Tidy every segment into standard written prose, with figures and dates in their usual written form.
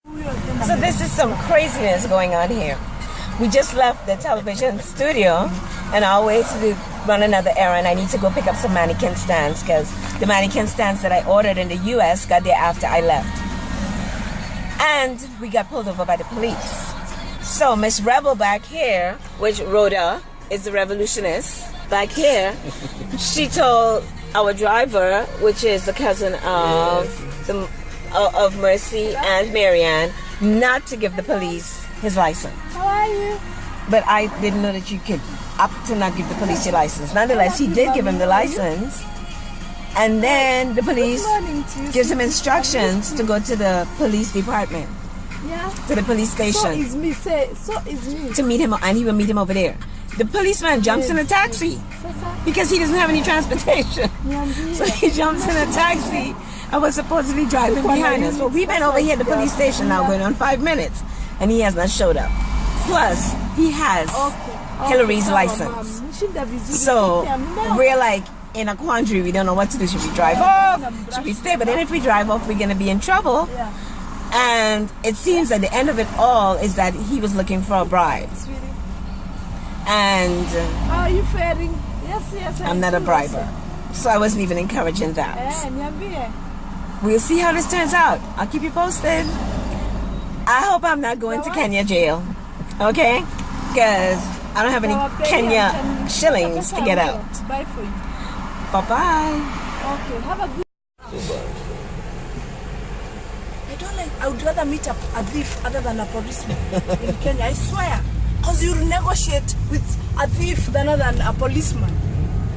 So this is some craziness going on here. We just left the television studio and our way to run another errand. I need to go pick up some mannequin stands because the mannequin stands that I ordered in the US got there after I left. And we got pulled over by the police. So Miss Rebel back here, which Rhoda is the revolutionist back here, she told our driver, which is the cousin of Mercy and Marianne, not to give the police his license. How are you? But I didn't know that you could opt to not give the police your license. Nonetheless, he did give him the license. And then the police gives him instructions to go to the police department. Yeah. To the police station. So is me. So is me. To meet him, and he will meet him over there. The policeman jumps in a taxi because he doesn't have any transportation. So he jumps in a taxi and was supposedly driving behind us. But we've been over here at the police station now going on 5 minutes, and he has not showed up. Plus, he has Hillary's license. So we're like in a quandary. We don't know what to do. Should we drive off? Should we stay? But then if we drive off, we're going to be in trouble. And it seems that the end of it all is that he was looking for a bribe. And how are you faring? Yes. I'm not a briber. So I wasn't even encouraging that. We'll see how this turns out. I'll keep you posted. I hope I'm not going to Kenya jail. Okay? Because I don't have any Kenya shillings to get out. Bye for you. Bye-bye. Okay, have a good... I would rather meet a thief other than a policeman in Kenya, I swear. Because you negotiate with a thief rather than a policeman.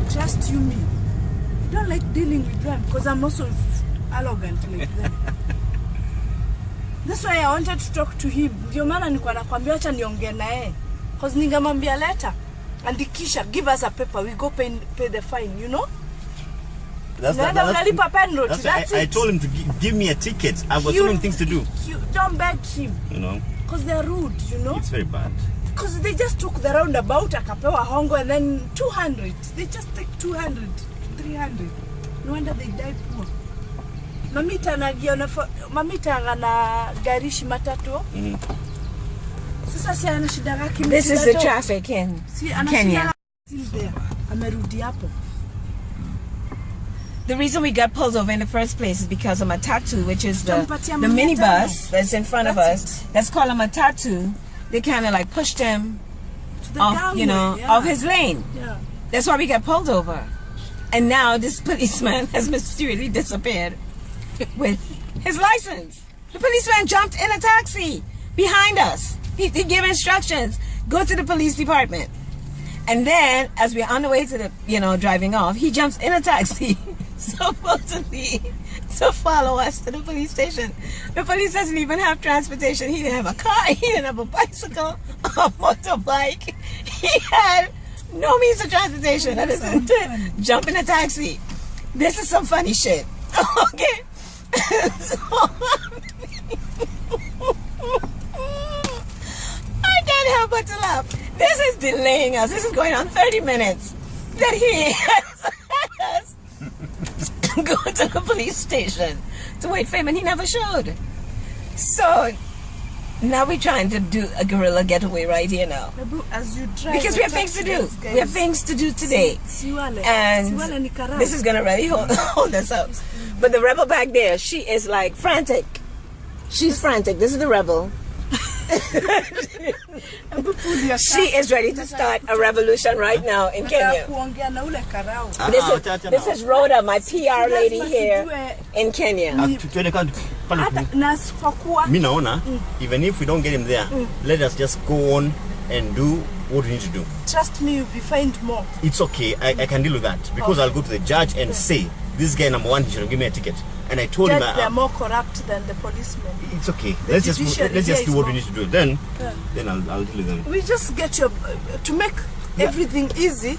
Trust you me. I don't like dealing with them because I'm also arrogant like them. That's why I wanted to talk to him. Ndio maana nilikuwa nakwambia acha niongee naye. Because ningemwambia later. Andikisha, give us a paper, we go pay the fine, you know? That's I told him to give me a ticket. I've got so many things to do. You don't beg him. You know? Because they're rude, you know? It's very bad. Because they just took the roundabout, akapewa hongo, and then 200. They just take 200, 300. No wonder they die poor. Mamita na garishi matatu. This is the traffic in Kenya. Amerudi hapo. The reason we got pulled over in the first place is because of Matatu, which is the minibus that's in front of us. That's called a Matatu. They kind of like pushed him off, you know, off his lane. Yeah. That's why we got pulled over. And now this policeman has mysteriously disappeared with his license. The policeman jumped in a taxi behind us. He gave instructions, go to the police department. And then, as we're on the way to the, you know, driving off, he jumps in a taxi, supposedly to follow us to the police station. The police doesn't even have transportation. He didn't have a car, he didn't have a bicycle, a motorbike. He had no means of transportation other than to jump in a taxi. This is some funny shit. Okay? I can't help but to laugh. This is delaying us. This is going on 30 minutes. That he has go to the police station to wait for him, and he never showed. So now we're trying to do a guerrilla getaway right here now. As you drive, because we have things to do. We have things to do today. And this is going to really hold us up. But the rebel back there, she is like frantic. She's frantic. This is the rebel. She is ready to start a revolution right now in Kenya. This is Rhoda, my PR lady here in Kenya. Even if we don't get him there, let us just go on and do what we need to do. Trust me, you'll be fined more. It's okay, I can deal with that. Because I'll go to the judge and say, this guy number one, he should give me a ticket. And I told him they're more corrupt than the policemen. It's okay. Let's just do what we need to do. Then I'll deal with them. We just get your to make everything easy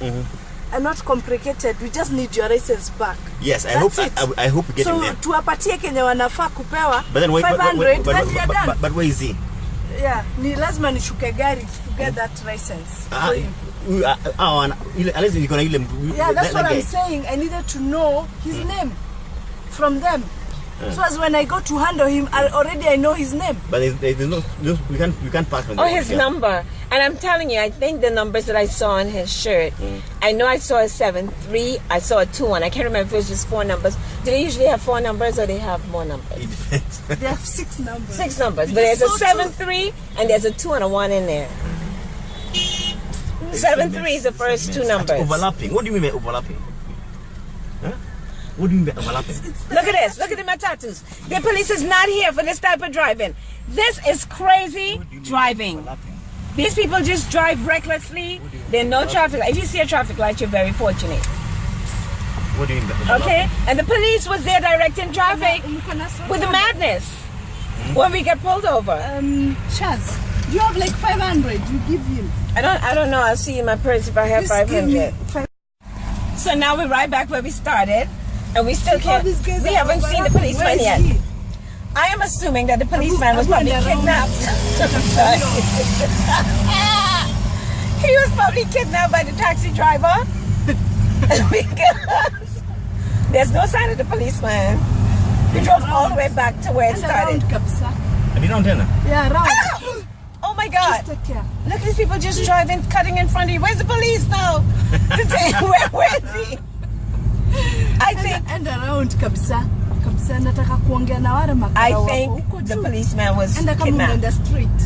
and not complicated. We just need your license back. Yes, I hope we get him there. So tuwapatie Kenya wanafaa kupewa 500. But where is he? Yeah, ni lazima nishuke gari to get that license. Yeah, that's what I'm saying. I needed to know his name from them. So as when I go to handle him, I know his name. But there's no, we can't park on the his number. And I'm telling you, I think the numbers that I saw on his shirt, I know I saw a 7-3, I saw a 2-1. I can't remember if it was just 4 numbers. Do they usually have 4 numbers or they have more numbers? It depends. They have 6 numbers. 6 numbers. But there's a 7-3 and there's a 2 and a 1 in there. 7-3 is the first 2 numbers. Overlapping. What do you mean by overlapping? Huh? What do you mean by overlapping? Look at this. Look at my tattoos. The police is not here for this type of driving. This is crazy driving. These people just drive recklessly. There are no traffic. If you see a traffic light, you're very fortunate. What do you mean by overlapping? Okay? And the police was there directing traffic with the madness when we get pulled over. Shazz, do you have like 500? You give him. I don't know. I'll see in my purse if I have 500. So now we're right back where we started. And we still can't. We haven't seen the policeman yet. I am assuming that the policeman was probably kidnapped. He was probably kidnapped by the taxi driver. Because there's no sign of the policeman. We drove all the way back to where it started. Have you known Tena? Yeah, around. Oh my God. Just take care. Look at these people just driving, cutting in front of you. Where's the police now? Where is he? I think and around kabisa nataka kuongea na wale makao. I think the policeman was kidnapped. In the street.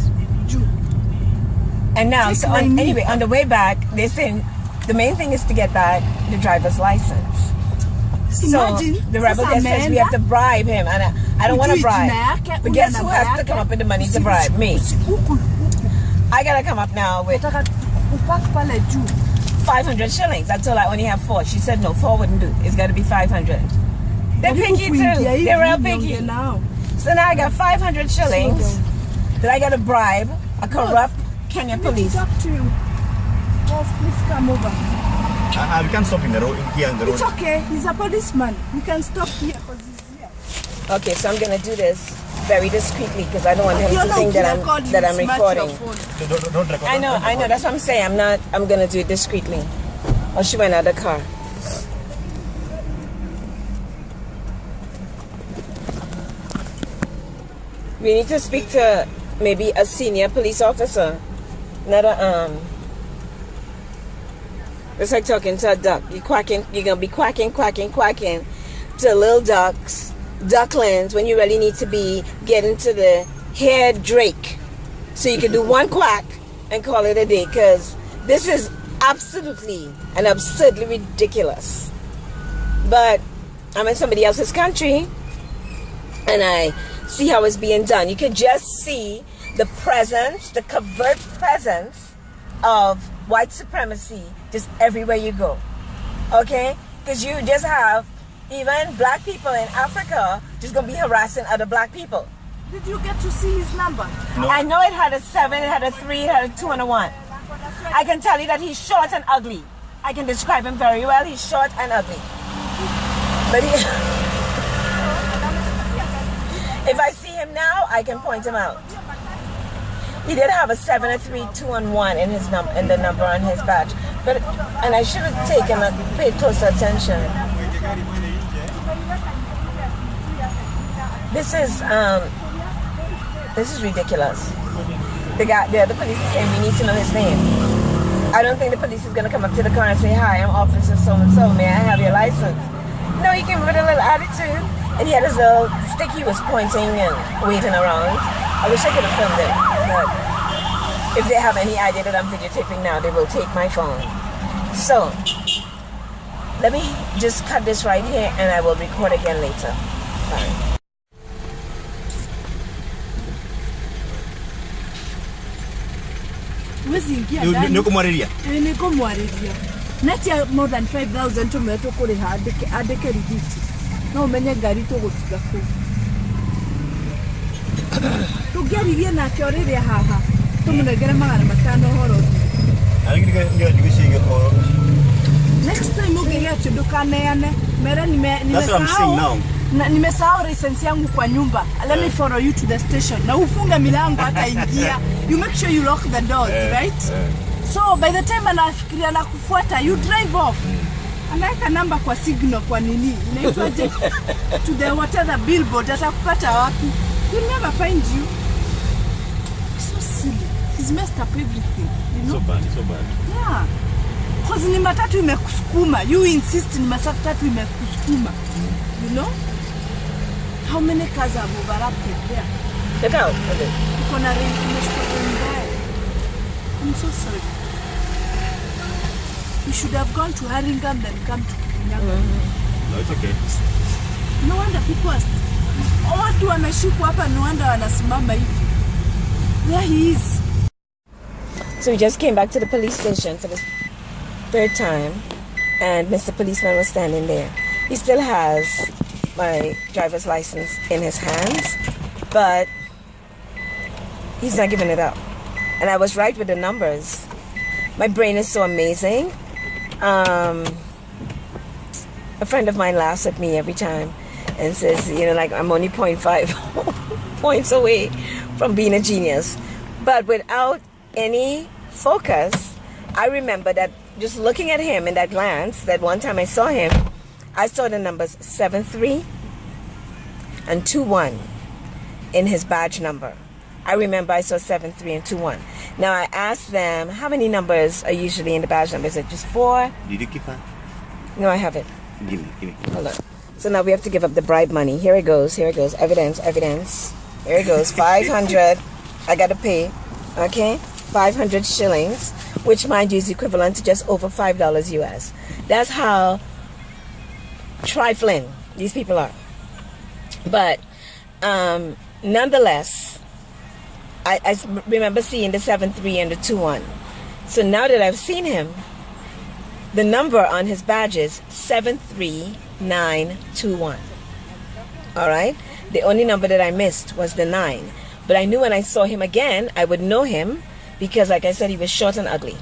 And now, so anyway, on the way back, they're saying the main thing is to get back the driver's license. Imagine, so the rebel guy says we have to bribe him, and I don't want to bribe. But guess who has to come up with the money to bribe? Me. I gotta come up now with 500 shillings. I told her I only have 4. She said no, 4 wouldn't do. It's got to be 500. They're picky too. They're real picky. So now I got 500 shillings that I got to bribe a corrupt Kenya police. Talk to you. Boss, please come over. We can't stop in the road, here on the road. It's okay. He's a policeman. We can stop here because he's here. Okay, so I'm gonna do this very discreetly because I don't want him to think that I'm recording. Don't record. I know. That's what I'm saying. I'm gonna do it discreetly. Oh, she went out of the car. We need to speak to maybe a senior police officer, not a It's like talking to a duck. You're gonna be quacking to little ducklings when you really need to be getting to the hair drake. So you can do one quack and call it a day, because this is absolutely and absurdly ridiculous. But I'm in somebody else's country and I see how it's being done. You can just see the presence, the covert presence of white supremacy just everywhere you go. Okay? Because you just have even black people in Africa just gonna be harassing other black people. Did you get to see his number? No. I know it had a 7, it had a 3, it had a 2 and a 1. I can tell you that he's short and ugly. I can describe him very well. He's short and ugly. But if I see him now, I can point him out. He did have a 7, a 3, 2 and 1 in his in the number on his badge. And I should have taken paid close attention. This is ridiculous. The other police is saying we need to know his name. I don't think the police is gonna come up to the car and say, "Hi, I'm Officer so and so. May I have your license?" No, he came with a little attitude, and he had his little stick. He was pointing and waving around. I wish I could have filmed it, but if they have any idea that I'm videotaping now, they will take my phone. So let me just cut this right here, and I will record again later. Bye. Niko mwariria. Niko mwariria. Natia more than 5,000 tomato kuri ha adeke rigiti. No menye gari to gutiga ku. Tugeririe na kyoriria haha. Tumunegere magana matano horo. Next time ugeria tudukaneane. Mera That's what I'm saying now. Nimesahau license yangu kwa nyumba. Let me follow you to the station. Na ufunga milango hata ingia. You make sure you lock the doors, right? So by the time anafikiria na kufuata, you drive off. Anaweka namba kwa signal kwa nini? Inaitwaje? To the whatever billboard atakupata wapi? He'll never find you. So silly. He's messed up everything. You know? So bad. Yeah. Cause ni matatu imekusukuma. You insist ni matatu imekusukuma. You know? How many cars have overlapped there? Look out. Okay. Uko na rain imeshika mbaya. I'm so sorry. You should have gone to Haringham then come to Kirinyaga. No, it's okay. No wonder people are... Watu wameshikwa hapa, no wonder wanasimama hivi. There he is. So we just came back to the police station for the third time, and Mr. Policeman was standing there. He still has my driver's license in his hands, but he's not giving it up. And I was right with the numbers. My brain is so amazing. A friend of mine laughs at me every time and says, you know, like I'm only 0.5 points away from being a genius. But without any focus, I remember that just looking at him in that glance, that one time I saw him, I saw the numbers 73 and 21 in his badge number. I remember I saw 73 and 21. Now I asked them, how many numbers are usually in the badge number? Is it just 4? Did you keep that? No, I haven't. Give me. Hold on. So now we have to give up the bribe money. Here it goes. Evidence. Here it goes. 500. I got to pay. Okay? 500 shillings, which mind you is equivalent to just over $5 US. That's how trifling these people are. But nonetheless, I remember seeing the 7-3 and the 2-1. So now that I've seen him, the number on his badge is 73921. All right? The only number that I missed was the 9. But I knew when I saw him again, I would know him because, like I said, he was short and ugly.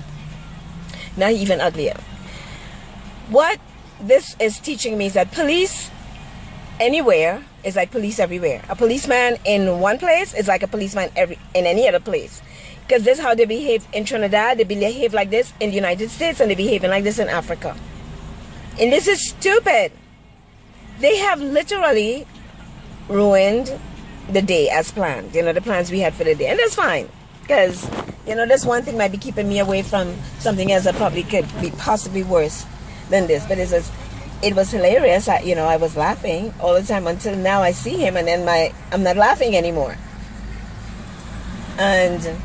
Now he's even uglier. What this is teaching me is that police anywhere is like police everywhere. A policeman in one place is like a policeman in any other place. Because this is how they behave in Trinidad, they behave like this in the United States, and they behaving like this in Africa. And this is stupid. They have literally ruined the day as planned. You know, the plans we had for the day. And that's fine. Because, you know, this one thing might be keeping me away from something else that probably could be possibly worse than this. But it was hilarious. I was laughing all the time until now I see him, and then I'm not laughing anymore. And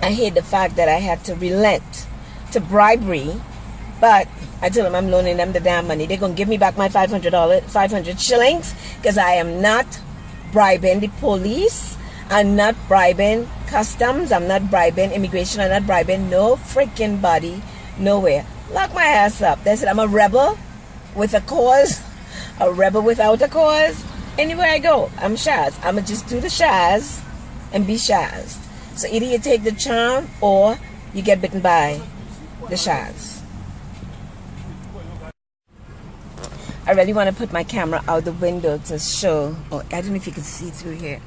I hate the fact that I had to relent to bribery, but I told them I'm loaning them the damn money. They're going to give me back my $500 shillings, because I am not bribing the police. I'm not bribing customs. I'm not bribing immigration. I'm not bribing no freaking body nowhere. Lock my ass up. They said I'm a rebel with a cause, a rebel without a cause. Anywhere I go, I'm Shazz. I'm going to just do the Shazz and be Shazz. So either you take the charm or you get bitten by the Shazz. I really want to put my camera out the window to show. Oh, I don't know if you can see through here.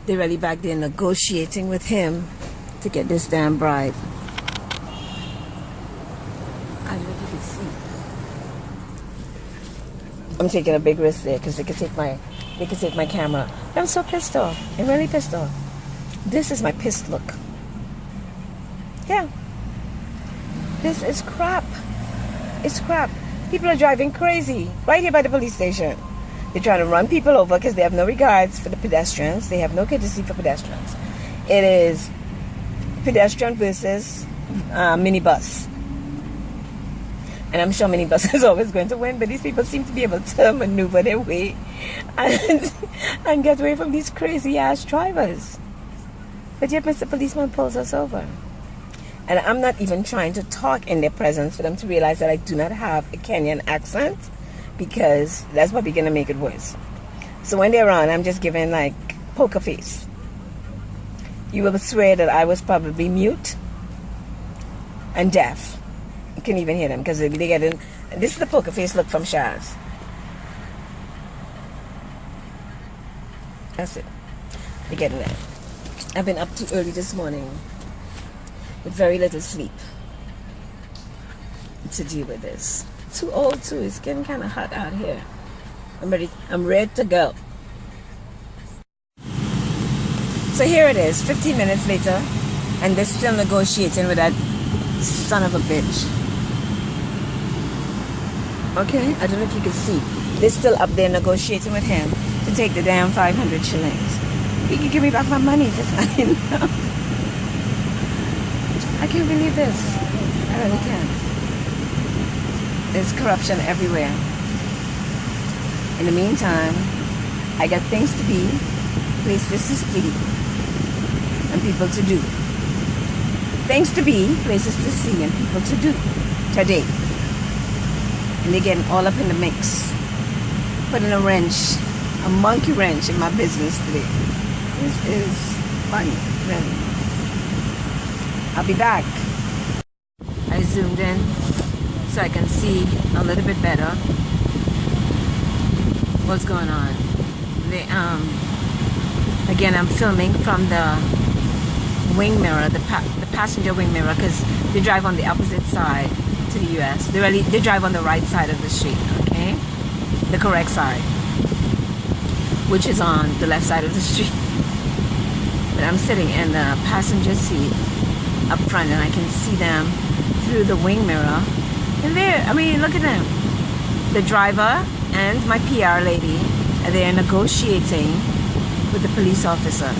They're really back there negotiating with him to get this damn bribe. I don't know if you can see. I'm taking a big risk there because they could take my camera. I'm so pissed off. I'm really pissed off. This is my pissed look. Yeah. This is crap. It's crap. People are driving crazy right here by the police station. They're trying to run people over because they have no regards for the pedestrians. They have no courtesy for pedestrians. It is pedestrian versus minibus. And I'm sure minibus is always going to win, but these people seem to be able to maneuver their way and get away from these crazy ass drivers. But yet Mr. Policeman pulls us over. And I'm not even trying to talk in their presence for them to realize that I do not have a Kenyan accent, because that's probably going to make it worse. So when they're on, I'm just giving like poker face. You will swear that I was probably mute and deaf. You can't even hear them because they get in. This is the poker face look from Shazz. That's it. They're getting that. I've been up too early this morning with very little sleep to deal with this. too old too. It's getting kind of hot out here. I'm ready to go. So here it is, 15 minutes later, and they're still negotiating with that son of a bitch. Okay, I don't know if you can see. They're still up there negotiating with him to take the damn 500 shillings. He can give me back my money if it's fine. I can't believe this. I really can't. There's corruption everywhere. In the meantime, I got things to be, places to see, and people to do. Things to be, places to see, and people to do today. And they're getting all up in the mix. Putting a wrench, a monkey wrench in my business today. This is funny, really. I'll be back. I zoomed in so I can see a little bit better what's going on. Again, I'm filming from the wing mirror, the passenger wing mirror, because they drive on the opposite side to the US. They drive on the right side of the street, okay? The correct side, which is on the left side of the street. But I'm sitting in the passenger seat up front, and I can see them through the wing mirror. And there, I mean, look at them. The driver and my PR lady are there negotiating with the police officer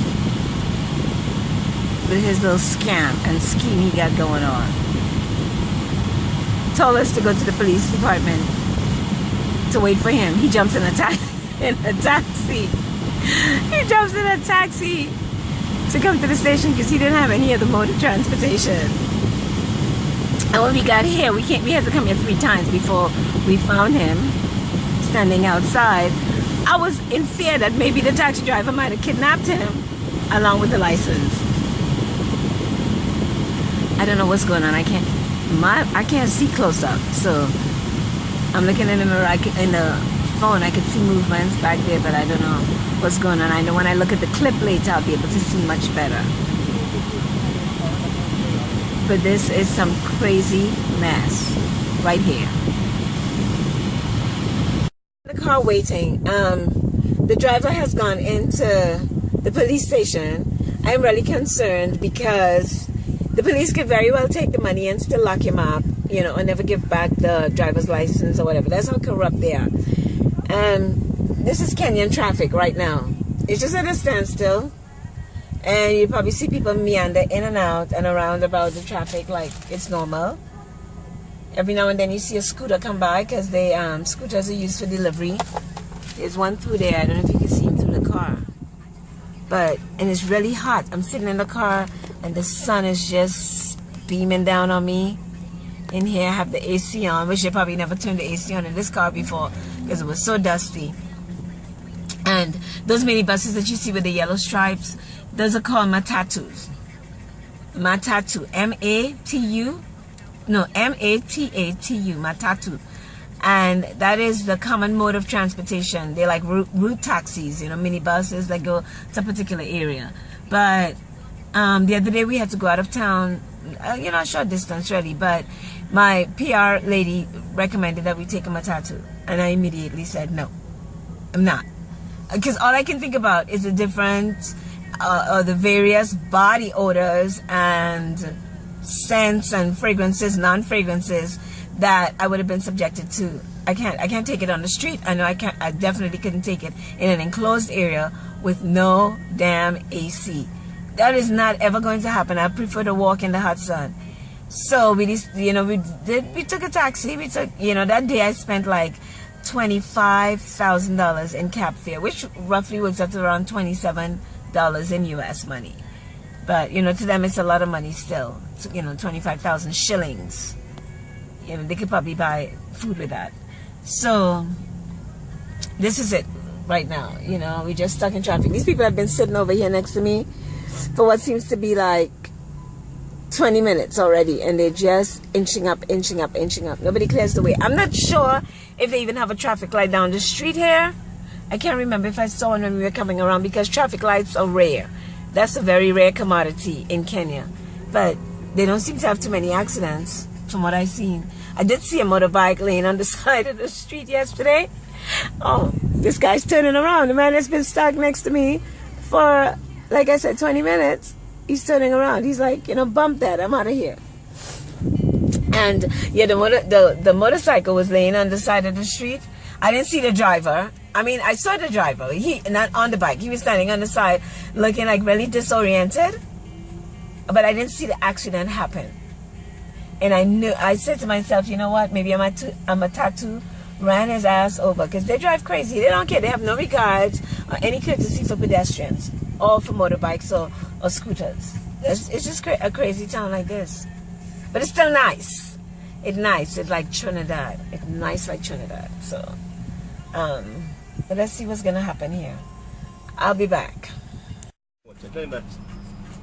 with his little scam and scheme he got going on. Told us to go to the police department to wait for him. He jumps in a taxi. He jumps in a taxi to come to the station because he didn't have any other mode of transportation. And when we got here, we had to come here 3 times before we found him standing outside. I was in fear that maybe the taxi driver might have kidnapped him along with the license. I don't know what's going on. I can't see close up, so I'm looking in the mirror. In the phone, I can see movements back there, but I don't know what's going on. I know when I look at the clip later, I'll be able to see much better. But this is some crazy mess right here. The car waiting. The driver has gone into the police station. I'm really concerned because the police could very well take the money and still lock him up, you know, and never give back the driver's license or whatever. That's how corrupt they are. This is Kenyan traffic right now. It's just at a standstill. And you probably see people meander in and out and around about the traffic like it's normal. Every now and then you see a scooter come by because scooters are used for delivery. There's one through there. I don't know if you can see him through the car. And it's really hot. I'm sitting in the car and the sun is just beaming down on me. In here I have the AC on, which they probably never turned the AC on in this car before because it was so dusty. And those minibuses that you see with the yellow stripes, those are called matatus. Matatu. M-A-T-U. No, M-A-T-A-T-U. Matatu. And that is the common mode of transportation. They're like route taxis, you know, minibuses that go to a particular area. But the other day we had to go out of town, you know, a short distance really, but my PR lady recommended that we take a matatu. And I immediately said, no, I'm not. Because all I can think about is the different, the various body odors and scents and fragrances, non-fragrances that I would have been subjected to. I can't take it on the street. I know I definitely couldn't take it in an enclosed area with no damn AC. That is not ever going to happen. I prefer to walk in the hot sun. So we took a taxi. We took, you know, that day I spent like $25,000 in cab fare, which roughly works out to around $27 in US money. But, you know, to them it's a lot of money still. You know, 25,000 shillings. You know, they could probably buy food with that. So this is it right now. You know, we're just stuck in traffic. These people have been sitting over here next to me for what seems to be like 20 minutes already, and they're just inching up. Nobody clears the way. I'm not sure if they even have a traffic light down the street here. I can't remember if I saw one when we were coming around, because traffic lights are rare. That's a very rare commodity in Kenya. But they don't seem to have too many accidents from what I've seen. I did see a motorbike laying on the side of the street yesterday. Oh, this guy's turning around. The man has been stuck next to me for, like I said, 20 minutes. He's turning around. He's like, bump that. I'm out of here. And yeah, the motorcycle was laying on the side of the street. I didn't see the driver. I mean, I saw the driver. He not on the bike. He was standing on the side, looking like really disoriented. But I didn't see the accident happen. And I said to myself, you know what? Maybe I'm a tattoo. Ran his ass over because they drive crazy. They don't care. They have no regards or any courtesy for pedestrians or for motorbikes or scooters. It's just a crazy town like this. But it's still nice. It's nice. It's like Trinidad. It's nice like Trinidad. So, but let's see what's going to happen here. I'll be back.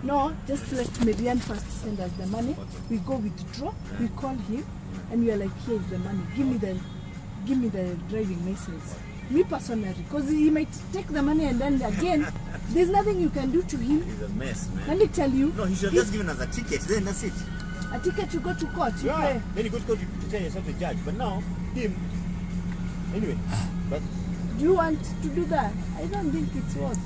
No, just let Marianne first send us the money. We go withdraw. We call him. And we are like, here's the money. Give me the driving license. Me personally, because he might take the money and then again, there's nothing you can do to him. He's a mess, man. Let me tell you. No, he should have just given us a ticket, then that's it. A ticket to go to court. Yeah, then you go to court to tell yourself the judge. But now, him. Anyway, but. Do you want to do that? I don't think it's worth.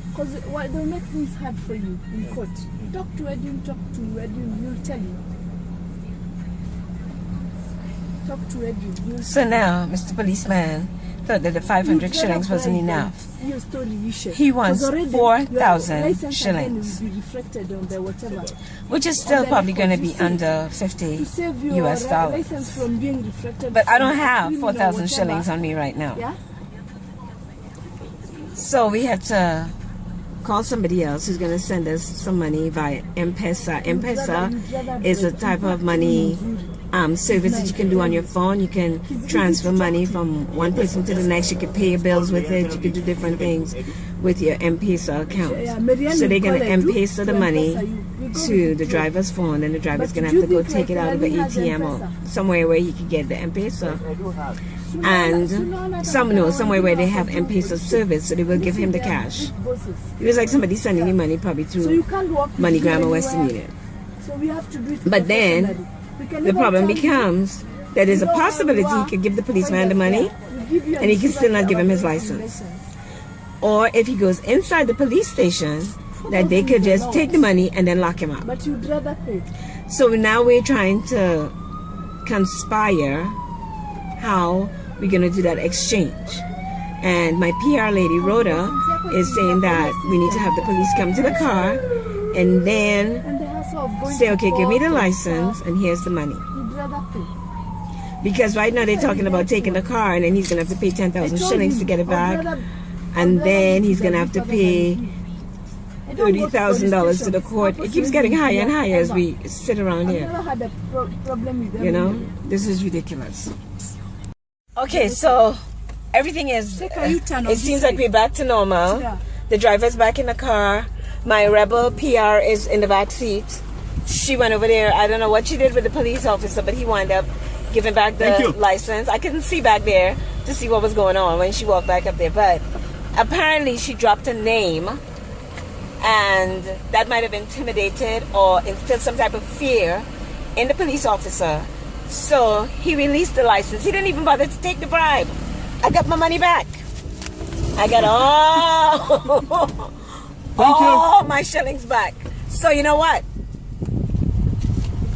Because they'll make things hard for you in court. Talk to Edwin, he'll tell you. Talk to Edwin. So now, Mr. Policeman thought that the 500 shillings wasn't enough. He wants 4,000 shillings, which is still probably going to be under 50 US dollars. But I don't have 4,000 shillings on me right now. So we had to call somebody else who's going to send us some money via M-Pesa. M-Pesa is a type of money service that you can do on your phone. You can transfer money from one person to the next. You can pay your bills with it. You can do different things with your M-Pesa account. So they're going to M-Pesa the money to the driver's phone, and the driver's going to have to go take it out of the ATM or somewhere where he can get the M-Pesa. And somewhere where they have M-Pesa service, so they will give him the cash. It was like somebody sending me money probably through MoneyGram or Western Union. But then the problem becomes that there's a possibility he could give the policeman the money and he can still not give him his license. Or if he goes inside the police station, that they could just take the money and then lock him up. But you'd rather pay. So now we're trying to conspire how we're going to do that exchange. And my PR lady, Rhoda, is saying that we need to have the police come to the car and then say, okay, give me the license and here's the money. Because right now they're talking about taking the car and then he's going to have to pay 10,000 shillings to get it back. And then he's going to have to pay $30,000 to the court. It keeps getting higher and higher as we sit around here. You know, this is ridiculous. Okay, so everything is, it seems like we're back to normal. The driver's back in the car. My rebel PR is in the back seat. She went over there. I don't know what she did with the police officer, but he wound up giving back the license. I couldn't see back there to see what was going on when she walked back up there, but apparently she dropped a name, and that might have intimidated or instilled some type of fear in the police officer. So he released the license. He didn't even bother to take the bribe. I got my money back. I got all my shillings back. So you know what?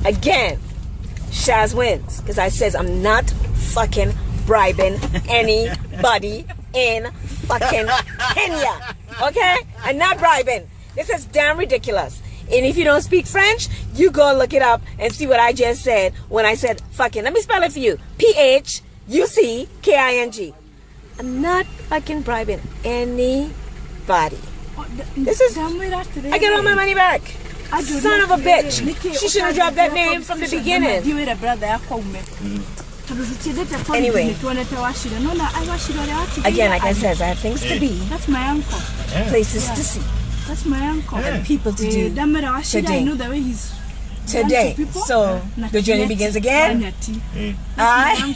Again, Shazz wins because I says I'm not fucking bribing anybody in fucking Kenya. Okay? I'm not bribing. This is damn ridiculous. And if you don't speak French, you go look it up and see what I just said when I said fucking. Let me spell it for you. P-H-U-C-K-I-N-G. I'm not fucking bribing anybody. This is, I get all my money back. Son of a bitch. She should have dropped that name from the beginning. Anyway, again, like I said, I have things to be. That's my uncle. Places to see. That's my uncle. And people to do today. So the journey begins again. I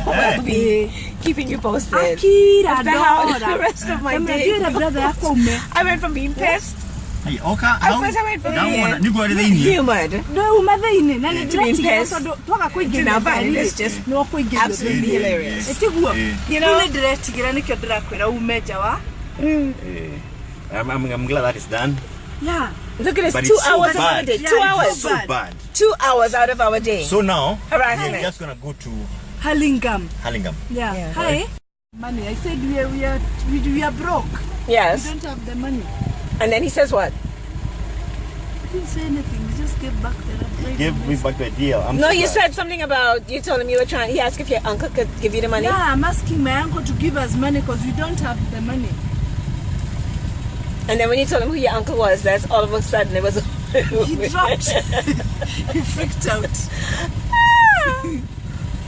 will be keeping you posted as to how the rest of my day goes. I went from being pissed Hey, okay. I first I went from here. You go to the Indian. Humid. No, mother in it. Nani To be direct pissed. so toka kuingia. Now finding this just no kuingia. absolutely hilarious. Etigwo. You know? Ile direct gira nikyo ndirakwira umeja wa. I'm glad that is done. Yeah. Look at this, But 2 it's so hours out of bad. our day. Yeah, 2 it's hours. so So bad. 2 hours out of our day. So now, Harassment. we're just gonna go to Hurlingham. Hurlingham. Yeah. Yeah. Hi. Money. I said we are broke. Yes. We don't have the money. And then he says what? He didn't say anything. He just gave back the Give me back the deal. I'm No, so you glad. said something about, you told him you were trying, he asked if your uncle could give you the money. Yeah, I'm asking my uncle to give us money because we don't have the money. And then when you told him who your uncle was, that's all of a sudden it was... He dropped. He freaked out.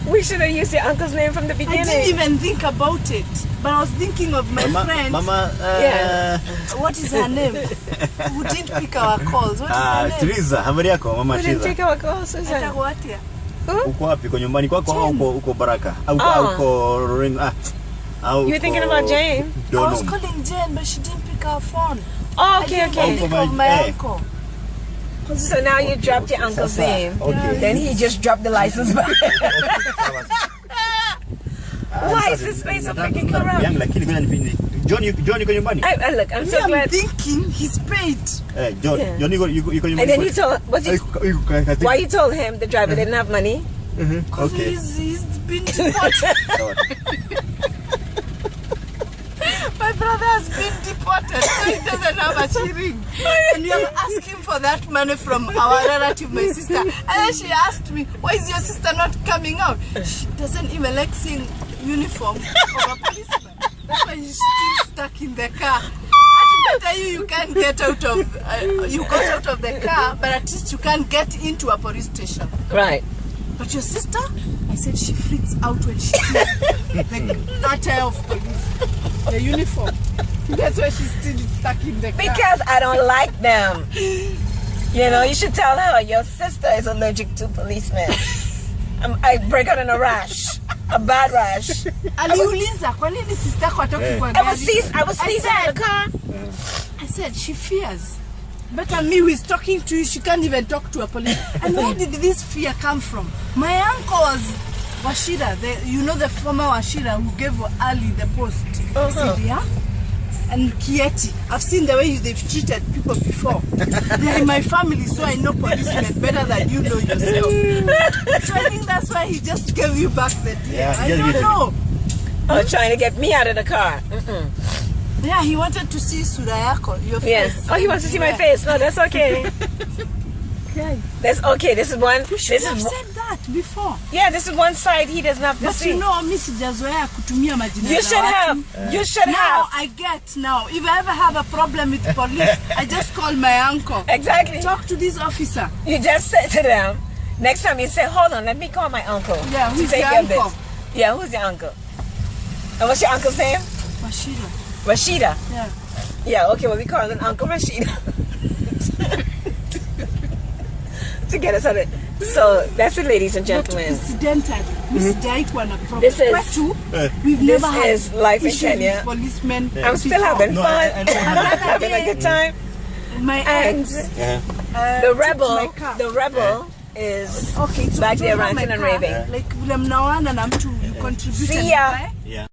We should have used your uncle's name from the I beginning. didn't even think about it. But I was thinking of my friend. Mama, Yeah. What is her name? Who didn't pick our calls. What is her name? Teresa, habari yako? Mama We didn't Shiza. take our call, Susan. Atakuatia. Uko wapi? Uko nyumbani kwako au uko Baraka? Au Oh. uko Ring? You were thinking about Jane? I was Don't know. calling Jane, but she didn't pick her phone. Oh, I okay, didn't okay. think of my Hey. uncle. So now you dropped your uncle's Sasa, name. okay. Then he just dropped the license back. Why is this place so freaking corrupt? Yang lakini ngoja nipinde. John yuko nyumbani? Look, I'm so Me, I'm glad. thinking he's paid. John, Yeah. John yuko nyumbani. And then you told, why you told him the driver didn't have money? Because Okay. he's been deported. My brother has been deported, so he doesn't have a shilling. And we are asking for that money from our relative, my sister. And then she asked me, why is your sister not coming out? She doesn't even like seeing uniform of a policeman. That's why she's still stuck in the car. I tell you can't get out of, you got out of the car, but at least you can't get into a police station. Right. But your sister, I said she freaks out when she sees the attire of police, the uniform. That's why she's still stuck in the car. Because I don't like them. You know, you should tell her your sister is allergic to policemen. I break out in a rash, a bad rash. Aliuliza, kwa nini sister yako hatoki kwa I gari? was sneezing in the car. I said she fears. Better me who is talking to you, she can't even talk to a police. And where did this fear come from? My uncle was Washira, the former Washira who gave Ali the post. Syria. And Kieti. I've seen the way they've treated people before. They're in my family, so I know policemen better than you know yourself. So I think that's why he just gave you back the deal. Yeah, I just don't give it. know. Oh, trying to get me out of the car. Yeah, he wanted to see sura yako, your Yes. face. Oh, he wants to see my face. No, that's okay. Okay. That's okay. This is one. You This should have is said that before. yeah. This is one side he doesn't have to But see. you know, mi sijazoea kutumia majina You za should watu. have. You should Now have. I get now. If I ever have a problem with police, I just call my uncle. Exactly. Talk to this officer. You just say to them. Next time you say, "Hold on, let me call my uncle." Yeah, to who's take your care of this." uncle? Yeah, who's your uncle? And what's your uncle's name? Washira. Rashida. Yeah. Yeah. Okay. Well, we call him Uncle Rashida. To get us out of. So that's it, ladies and But gentlemen. incidentally, mi sijaikuwa na problem. This is- Kwetu, we've never had is life in issues Kenya. with policemen. I'm still before. having No, fun. I know. I'm having a good time. My And ex, Yeah. the took my rebel, car. the rebel is Okay, so back there kutoka ranting my and car, raving. Like vile mnaoana na mtu you contributed. See ya. right? Yeah.